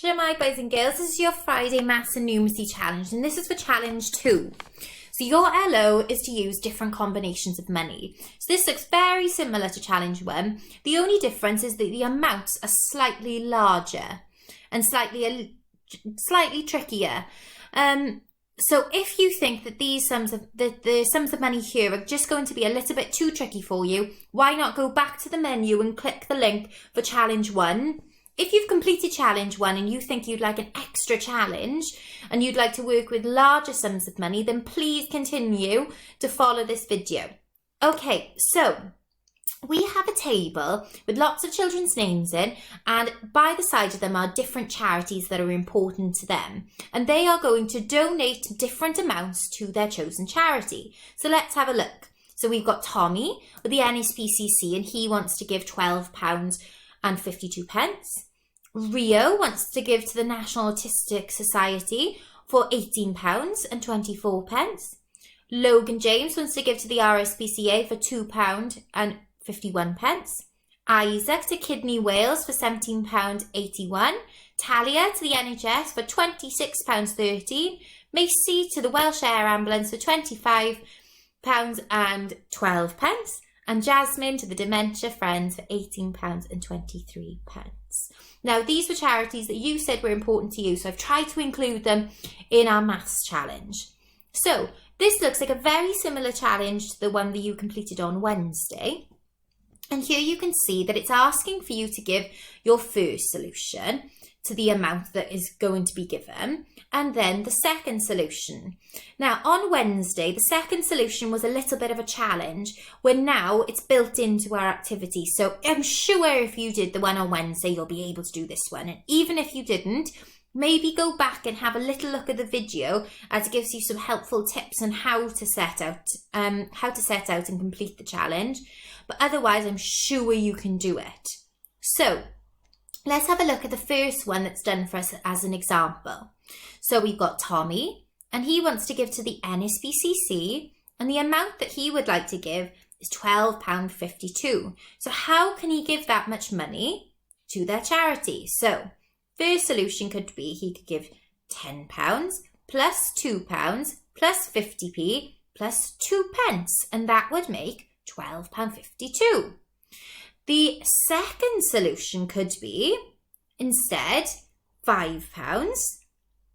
Shemai boys and girls, this is your Friday Maths and Numeracy challenge, and this is for challenge 2. So your LO is to use different combinations of money. So this looks very similar to challenge 1. The only difference is that the amounts are slightly larger and slightly trickier. So if you think that these sums of the sums of money here are just going to be a little bit too tricky for you, why not go back to the menu and click the link for challenge 1? If you've completed challenge 1 and you think you'd like an extra challenge and you'd like to work with larger sums of money, then please continue to follow this video. Okay, so we have a table with lots of children's names in, and by the side of them are different charities that are important to them. And they are going to donate different amounts to their chosen charity. So let's have a look. So we've got Tommy with the NSPCC, and he wants to give £12.52. Rio wants to give to the National Autistic Society for £18.24. Logan James wants to give to the RSPCA for £2.51. Isaac to Kidney Wales for £17.81. Talia to the NHS for £26.13. Macy to the Welsh Air Ambulance for £25.12. And Jasmine to the Dementia Friends for £18.23. Now, these were charities that you said were important to you, so I've tried to include them in our maths challenge. So this looks like a very similar challenge to the one that you completed on Wednesday. And here you can see that it's asking for you to give your first solution to the amount that is going to be given, and then the second solution. Now, on Wednesday, the second solution was a little bit of a challenge, where now it's built into our activity. So I'm sure if you did the one on Wednesday, you'll be able to do this one. And even if you didn't, maybe go back and have a little look at the video, as it gives you some helpful tips on how to set out and complete the challenge. But otherwise, I'm sure you can do it. So let's have a look at the first one that's done for us as an example. So we've got Tommy, and he wants to give to the NSPCC, and the amount that he would like to give is £12.52. So how can he give that much money to their charity? So first solution could be he could give £10 plus £2 plus 50p plus 2 pence, and that would make £12.52. The second solution could be, instead, £5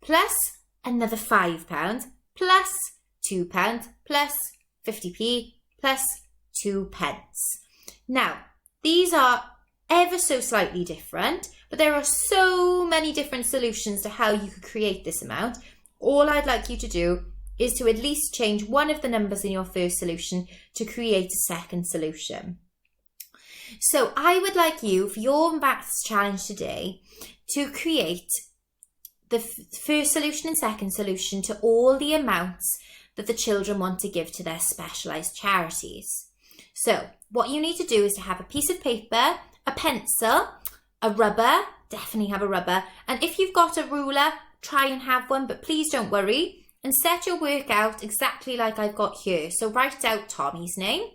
plus another £5 plus £2 plus 50p plus 2 pence. Now, these are ever so slightly different, but there are so many different solutions to how you could create this amount. All I'd like you to do is to at least change one of the numbers in your first solution to create a second solution. So I would like you, for your maths challenge today, to create the first solution and second solution to all the amounts that the children want to give to their specialised charities. So what you need to do is to have a piece of paper, a pencil, a rubber, definitely have a rubber, and if you've got a ruler, try and have one, but please don't worry, and set your work out exactly like I've got here. So write out Tommy's name,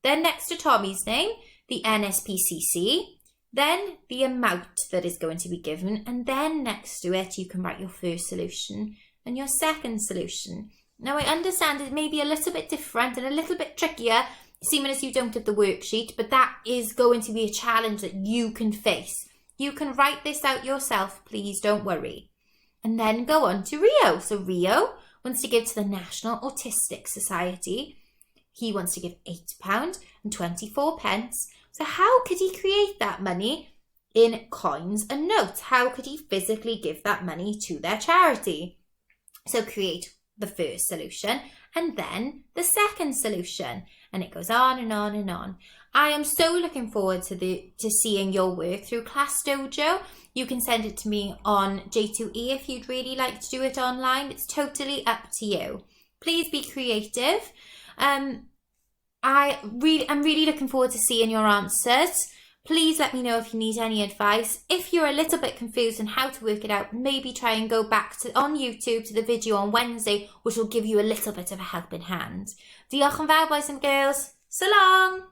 then next to Tommy's name, the NSPCC, then the amount that is going to be given, and then next to it you can write your first solution and your second solution. Now, I understand it may be a little bit different and a little bit trickier, seeing as you don't have the worksheet, but that is going to be a challenge that you can face. You can write this out yourself, please don't worry. And then go on to Rio. So Rio wants to give to the National Autistic Society. He wants to give £8.24. So how could he create that money in coins and notes? How could he physically give that money to their charity? So create the first solution and then the second solution. And it goes on and on and on. I am so looking forward to seeing your work through Class Dojo. You can send it to me on J2E if you'd really like to do it online. It's totally up to you. Please be creative. I'm really looking forward to seeing your answers. Please let me know if you need any advice. If you're a little bit confused on how to work it out, maybe try and go back on YouTube to the video on Wednesday, which will give you a little bit of a helping hand. Diolch yn fawr, boys and girls. So long!